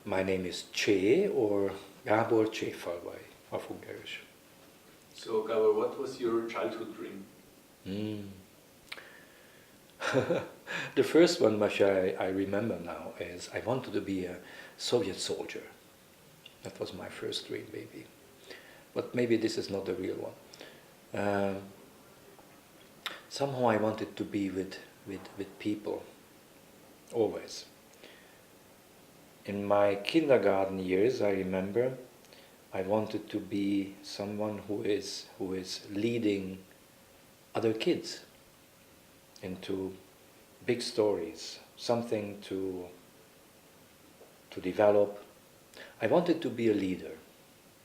my name is Csé, or Gábor Cséffalvay, a Fungerős. So, Gabor, what was your childhood dream? The first one which I remember now is I wanted to be a Soviet soldier. That was my first dream, maybe. But maybe this is not the real one. Somehow I wanted to be with people, always. In my kindergarten years, I remember, I wanted to be someone who is leading other kids into big stories, something to develop. I wanted to be a leader,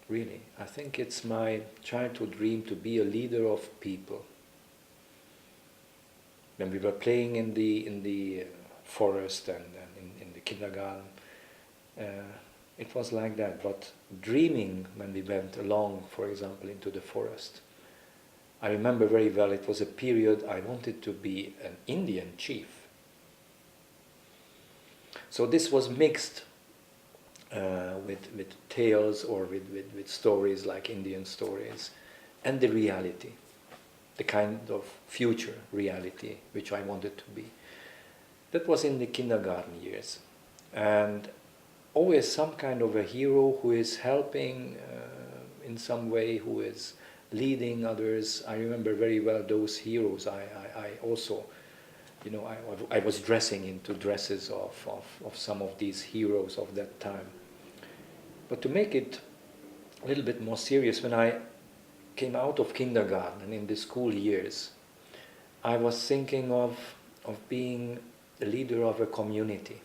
really. I think it's my childhood dream to be a leader of people. When we were playing in the forest and in the kindergarten, it was like that. But dreaming when we went along, for example, into the forest, I remember very well, it was a period I wanted to be an Indian chief. So this was mixed with tales or with stories like Indian stories, and the reality, the kind of future reality which I wanted to be. That was in the kindergarten years. And always some kind of a hero who is helping in some way, who is leading others. I remember very well those heroes. I also, I was dressing into dresses of some of these heroes of that time. But to make it a little bit more serious, when I came out of kindergarten and in the school years, I was thinking of being the leader of a community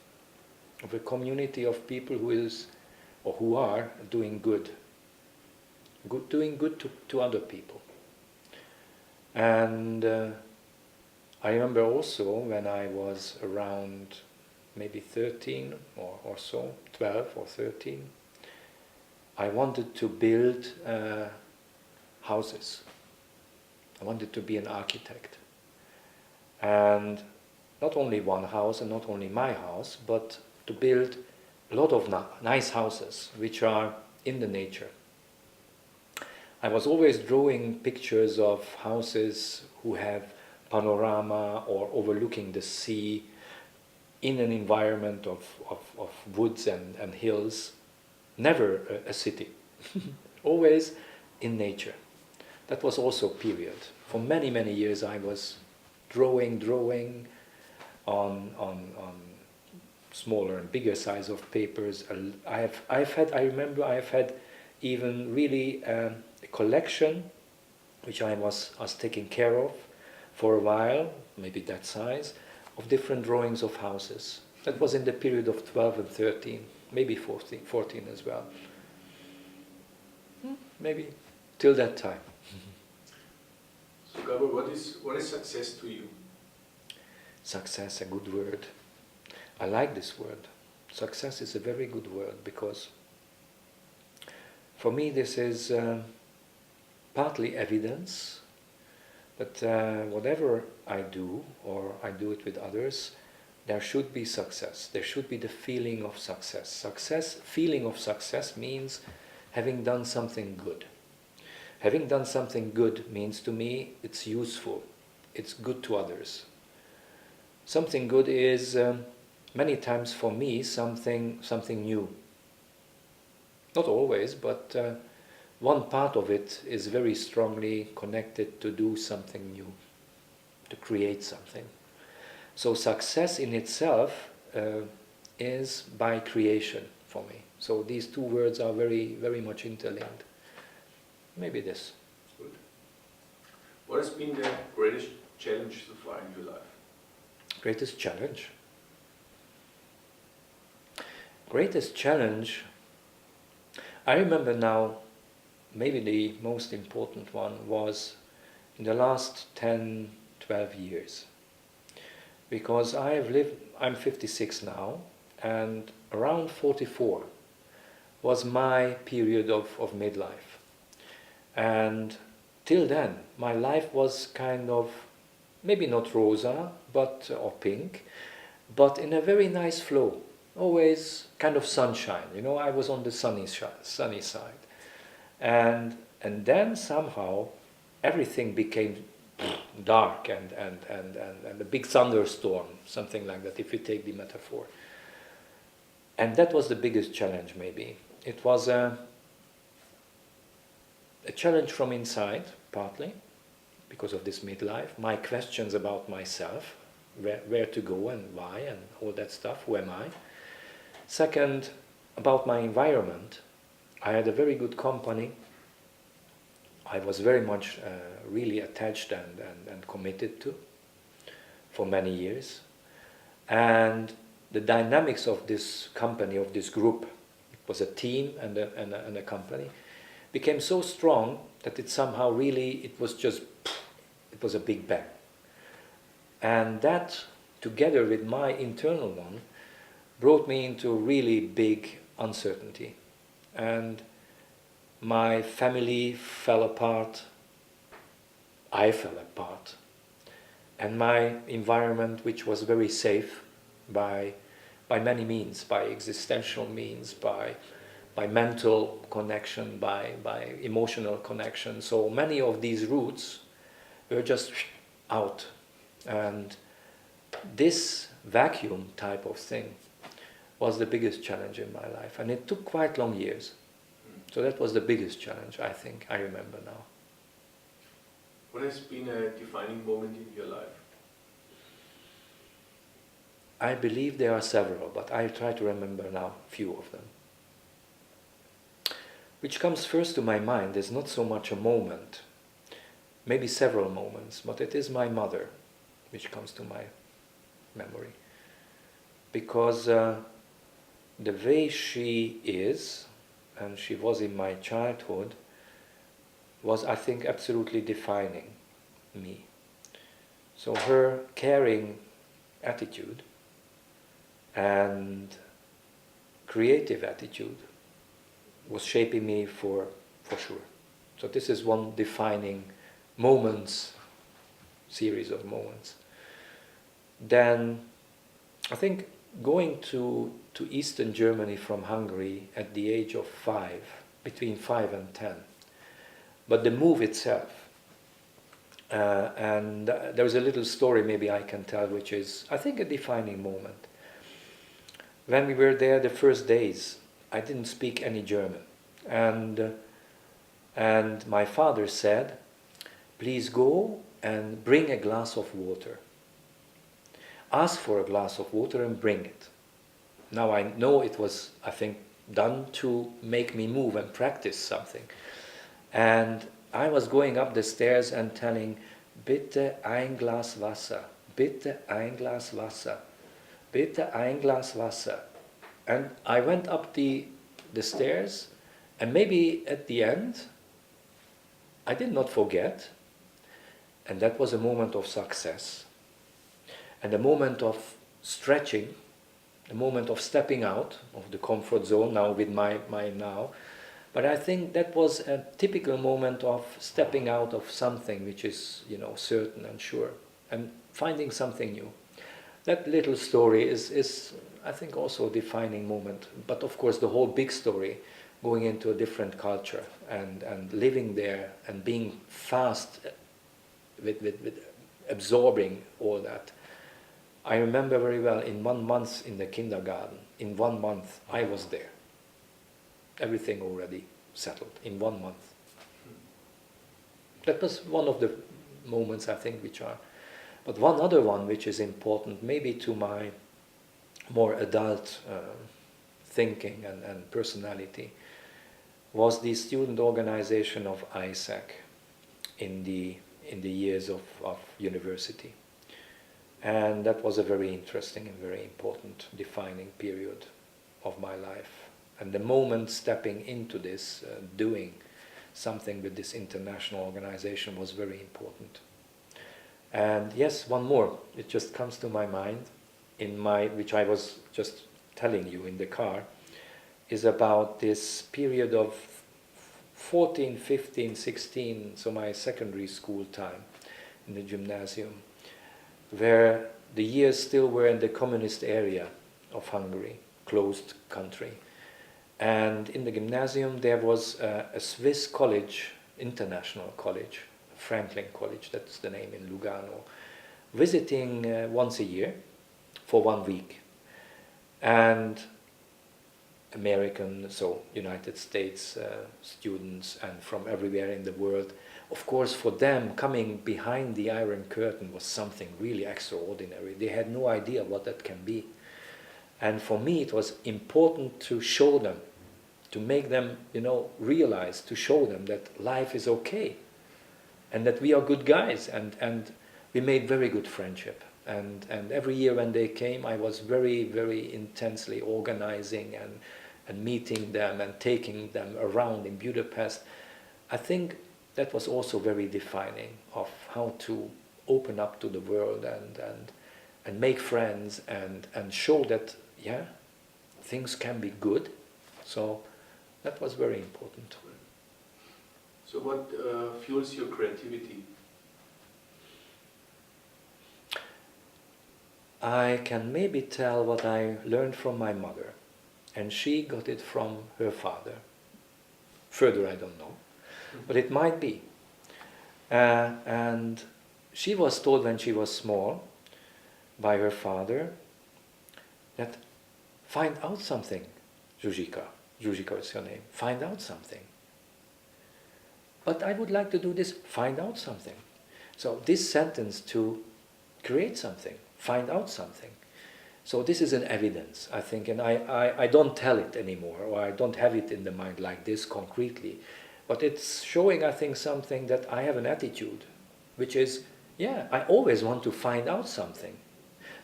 of people who is or who are doing good to other people. And I remember also when I was around maybe 13 or so, 12 or 13, I wanted to build houses. I wanted to be an architect. And not only one house and not only my house, but to build a lot of nice houses which are in the nature. I was always drawing pictures of houses who have panorama or overlooking the sea in an environment of woods and hills. Never a city. Always in nature. That was also a period. For many, many years I was drawing on smaller and bigger size of papers. I remember I have had even really a collection which I was taking care of for a while, maybe that size, of different drawings of houses. That was in the period of 12 and 13, maybe 14 as well. Maybe till that time. So Gabor, what is success to you? Success, a good word. I like this word. Success is a very good word because for me this is partly evidence that whatever I do, or I do it with others, there should be success. There should be the feeling of success. Feeling of success means having done something good. Having done something good means to me it's useful. It's good to others. Something good is many times for me something new. Not always, but one part of it is very strongly connected to do something new, to create something. So success in itself is by creation for me. So these two words are very, very much interlinked. Maybe this. Good. What has been the greatest challenge so far in your life? Greatest challenge? Greatest challenge, I remember now, maybe the most important one was in the last 10, 12 years. Because I'm 56 now, and around 44 was my period of midlife. And till then, my life was kind of, maybe not rosa, or pink, but in a very nice flow. always kind of sunshine. I was on the sunny side. And then somehow everything became dark and a big thunderstorm, something like that, if you take the metaphor. And that was the biggest challenge, maybe. It was a challenge from inside, partly, because of this midlife, my questions about myself, where to go and why and all that stuff, who am I? Second, about my environment. I had a very good company. I was very much really attached and committed to for many years. And the dynamics of this company, of this group, it was a team and a company, became so strong that it somehow really, it was a big bang. And that, together with my internal one, brought me into really big uncertainty. And my family fell apart, I fell apart, and my environment, which was very safe by many means, by existential means, by mental connection, by emotional connection. So many of these roots were just out. And this vacuum type of thing was the biggest challenge in my life. And it took quite long years. So that was the biggest challenge, I think, I remember now. What has been a defining moment in your life? I believe there are several, but I try to remember now a few of them. Which comes first to my mind is not so much a moment, maybe several moments, but it is my mother, which comes to my memory. Because the way she is, and she was in my childhood, was, I think, absolutely defining me. So her caring attitude and creative attitude was shaping me for sure. So this is one defining series of moments. Then I think going to Eastern Germany from Hungary at the age of 5, between 5 and 10. But the move itself, and there's a little story maybe I can tell, which is, I think, a defining moment. When we were there the first days, I didn't speak any German. And my father said, please go and bring a glass of water. Ask for a glass of water and bring it. Now I know it was, I think, done to make me move and practice something. And I was going up the stairs and telling, bitte ein Glas Wasser, bitte ein Glas Wasser, bitte ein Glas Wasser. And I went up the stairs, and maybe at the end, I did not forget, and that was a moment of success, and a moment of stretching, a moment of stepping out of the comfort zone now with my now. But I think that was a typical moment of stepping out of something which is, certain and sure, and finding something new. That little story is I think, also a defining moment. But of course, the whole big story, going into a different culture and living there and being fast with absorbing all that. I remember very well, in 1 month in the kindergarten, in 1 month I was there. Everything already settled in 1 month. That was one of the moments, I think, which are. But one other one which is important, maybe to my more adult thinking and personality, was the student organization of ISAC in the years of university. And that was a very interesting and very important defining period of my life. And the moment stepping into this, doing something with this international organization, was very important. And yes, one more, it just comes to my mind, which I was just telling you in the car, is about this period of 14, 15, 16, so my secondary school time in the gymnasium, where the years still were in the communist area of Hungary. closed country. And in the gymnasium there was a Swiss college, international college, Franklin College, that's the name in Lugano, visiting once a year for 1 week. And American, so United States students and from everywhere in the world. Of course, for them, coming behind the Iron Curtain was something really extraordinary. They had no idea what that can be. And for me, it was important to show them, to make them, realize, to show them that life is okay and that we are good guys. And we made very good friendship. And every year when they came, I was very, very intensely organizing and meeting them and taking them around in Budapest. I think that was also very defining of how to open up to the world and make friends and show that, yeah, things can be good. So that was very important. So what fuels your creativity? I can maybe tell what I learned from my mother, and she got it from her father. Further, I don't know, but it might be. And she was told when she was small by her father that find out something, Zsuzsika. Zsuzsika is her name. Find out something. But I would like to do this, find out something. So this sentence to create something, find out something. So this is an evidence, I think, and I don't tell it anymore, or I don't have it in the mind like this concretely. But it's showing, I think, something that I have an attitude, which is, yeah, I always want to find out something.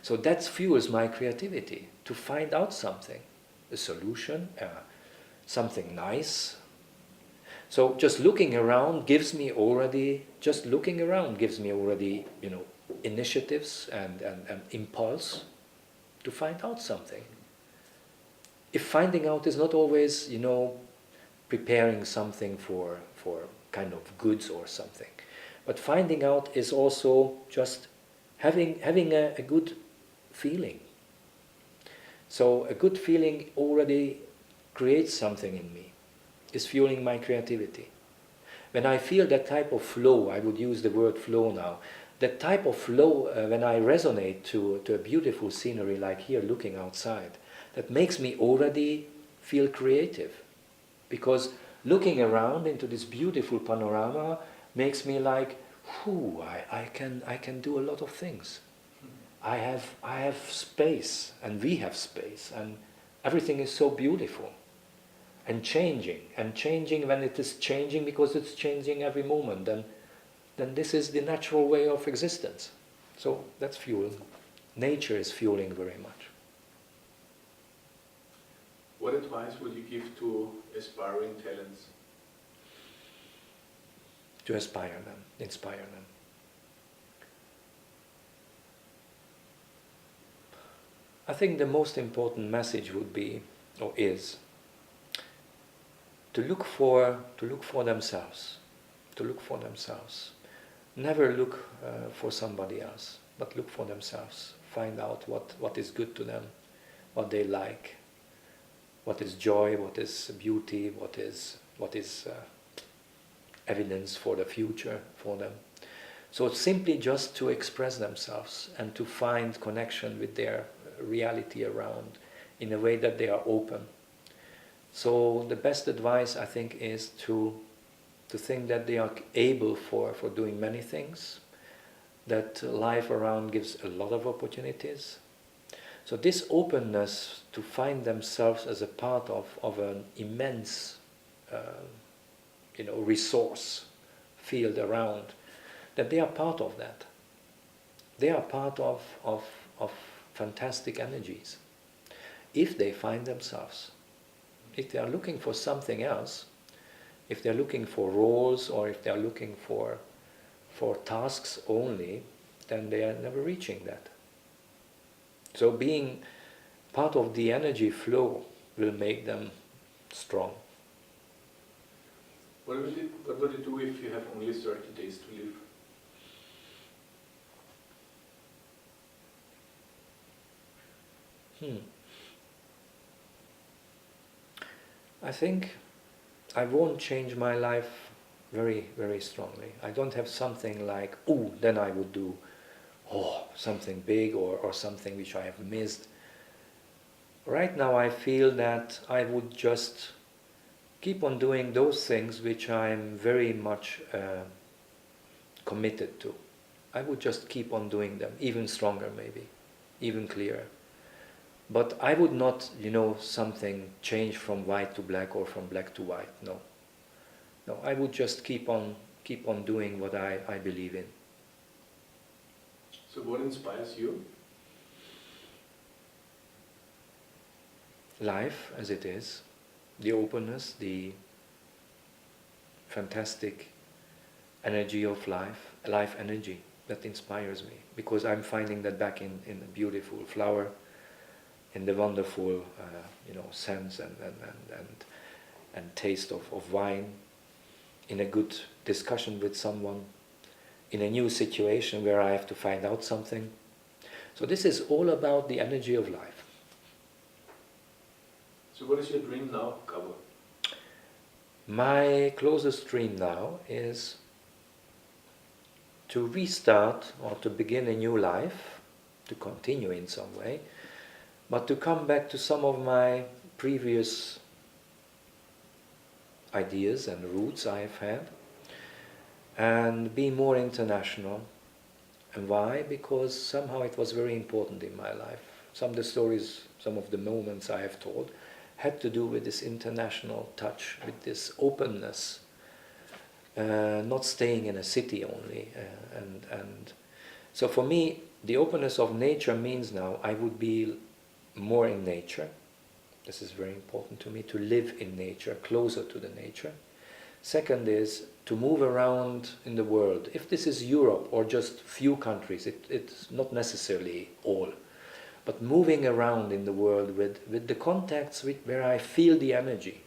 So that fuels my creativity, to find out something, a solution, something nice. So just looking around gives me already, initiatives and impulse to find out something. If finding out is not always, preparing something for kind of goods or something, but finding out is also just having a good feeling. So a good feeling already creates something in me, is fueling my creativity. When I feel that type of flow, I would use the word flow now, that type of flow, when I resonate to a beautiful scenery like here looking outside, that makes me already feel creative. Because looking around into this beautiful panorama makes me like, I can do a lot of things. I have space, and we have space, and everything is so beautiful. And changing when it is changing, because it's changing every moment, then this is the natural way of existence. So that's fuel. Nature is fueling very much. What advice would you give to aspiring talents? To inspire them. I think the most important message would be, or is, to look for themselves. To look for themselves. Never look for somebody else, but look for themselves. Find out what is good to them, what they like, what is joy, what is beauty, what is evidence for the future for them. So it's simply just to express themselves and to find connection with their reality around in a way that they are open. So the best advice, I think, is to think that they are able for doing many things, that life around gives a lot of opportunities. So this openness to find themselves as a part of an immense resource field around, that they are part of that. They are part of fantastic energies. If they find themselves, if they are looking for something else, if they're looking for roles or if they're looking for tasks only, then they are never reaching that. So being part of the energy flow will make them strong. What would you do if you have only 30 days to live? I think I won't change my life very, very strongly. I don't have something like, oh, then I would do something big or something which I have missed. Right now I feel that I would just keep on doing those things which I'm very much committed to. I would just keep on doing them, even stronger maybe, even clearer. But I would not, something change from white to black or from black to white. No. No, I would just keep on doing what I believe in. So what inspires you? Life as it is, the openness, the fantastic energy of life energy that inspires me. Because I'm finding that back in the beautiful flower, in the wonderful, sense and taste of wine, in a good discussion with someone, in a new situation where I have to find out something. So this is all about the energy of life. So what is your dream now, Gabor? My closest dream now is to restart or to begin a new life, to continue in some way, but to come back to some of my previous ideas and roots I have had and be more international. And why? Because somehow it was very important in my life. Some of the stories, some of the moments I have told had to do with this international touch, with this openness, not staying in a city only. And so for me, the openness of nature means now I would be more in nature. This is very important to me, to live in nature, closer to the nature. Second is to move around in the world. If this is Europe or just few countries, it's not necessarily all. But moving around in the world with the contacts where I feel the energy.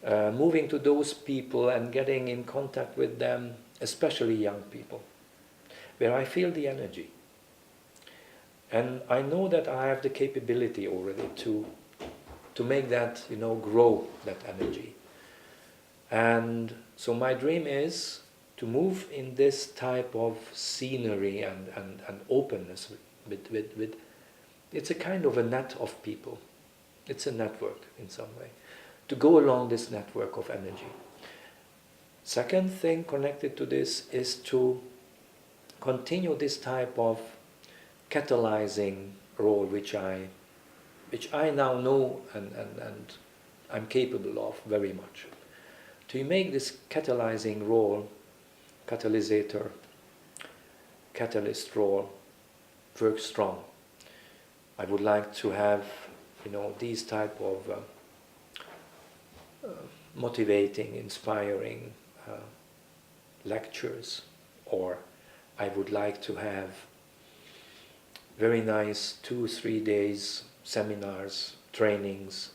Moving to those people and getting in contact with them, especially young people, where I feel the energy. And I know that I have the capability already to make that, grow that energy. And so my dream is to move in this type of scenery and openness with it's a kind of a net of people. It's a network in some way. To go along this network of energy. Second thing connected to this is to continue this type of catalyzing role which I now know and I'm capable of very much. To make this catalyzing role, catalyst role, work strong. I would like to have, these type of motivating, inspiring lectures, or I would like to have very nice 2-3 days seminars, trainings,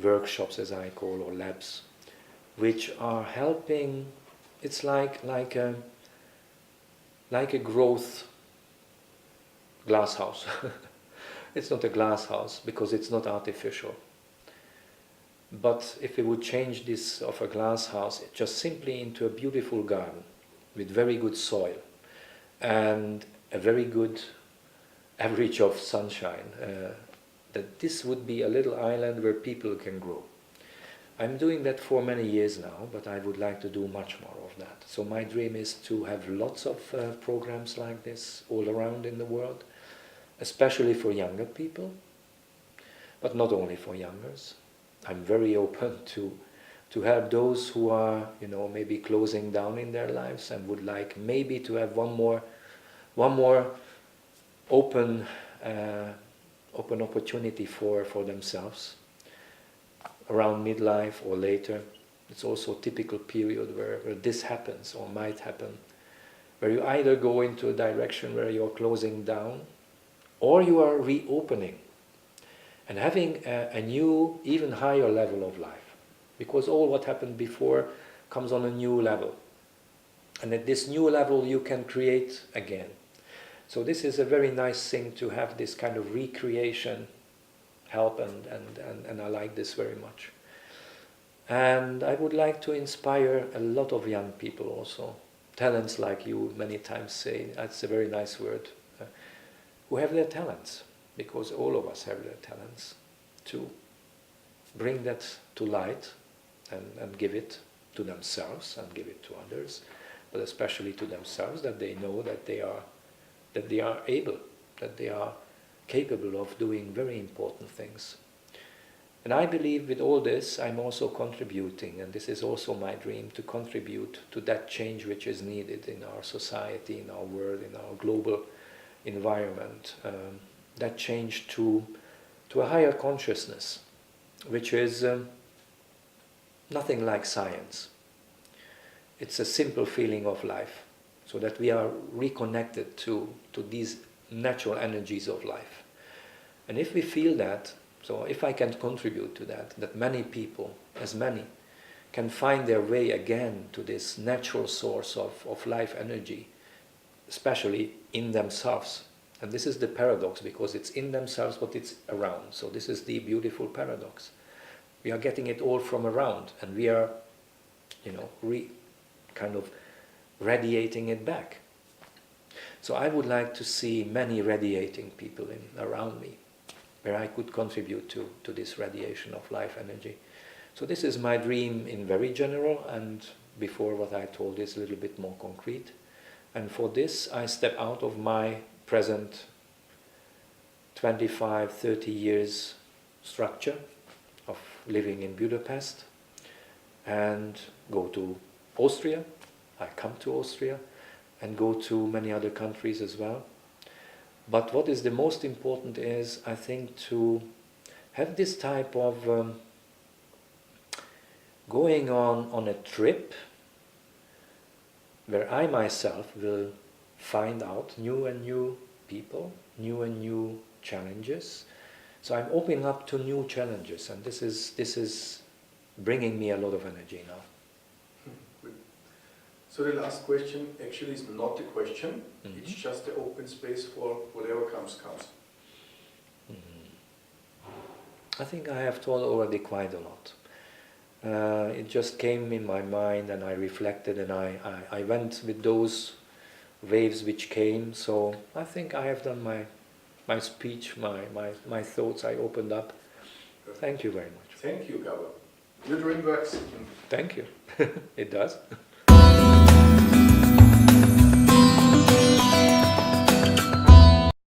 workshops as I call, or labs, which are helping. It's like a growth glass house. It's not a glass house because it's not artificial. But if we would change this of a glass house just simply into a beautiful garden with very good soil and a very good average of sunshine, that this would be a little island where people can grow. I'm doing that for many years now, but I would like to do much more of that. So my dream is to have lots of programs like this all around in the world, especially for younger people, but not only for youngers. I'm very open to help those who are, maybe closing down in their lives and would like maybe to have one more open opportunity for themselves around midlife or later. It's also a typical period where this happens or might happen, where you either go into a direction where you're closing down or you are reopening and having a new, even higher level of life. Because all what happened before comes on a new level. And at this new level you can create again. So this is a very nice thing to have this kind of recreation help, and I like this very much. And I would like to inspire a lot of young people also, talents like you many times say, that's a very nice word, who have their talents, because all of us have their talents, to bring that to light and give it to themselves and give it to others, but especially to themselves, that they know that they are able, that they are capable of doing very important things. And I believe with all this I'm also contributing, and this is also my dream, to contribute to that change which is needed in our society, in our world, in our global environment, that change to a higher consciousness, which is nothing like science. It's a simple feeling of life, so that we are reconnected to these natural energies of life. And if we feel that, so if I can contribute to that many people, as many, can find their way again to this natural source of life energy, especially in themselves. And this is the paradox, because it's in themselves but it's around. So this is the beautiful paradox. We are getting it all from around, and we are, kind of radiating it back. So I would like to see many radiating people around me, where I could contribute to this radiation of life energy. So this is my dream in very general, and before what I told is a little bit more concrete. And for this I step out of my present 25, 30 years structure of living in Budapest and go to Austria. I come to Austria and go to many other countries as well. But what is the most important is, I think, to have this type of going on a trip where I myself will find out new and new people, new and new challenges. So I'm opening up to new challenges, and this is bringing me a lot of energy now. Good. So the last question actually is not a question, it's just the open space for whatever comes. I think I have told already quite a lot. It just came in my mind, and I reflected, and I went with those waves which came. So I think I have done my speech, my thoughts I opened up. Thank you very much. Thank you, Gabor. Your dream works. Thank you. It does.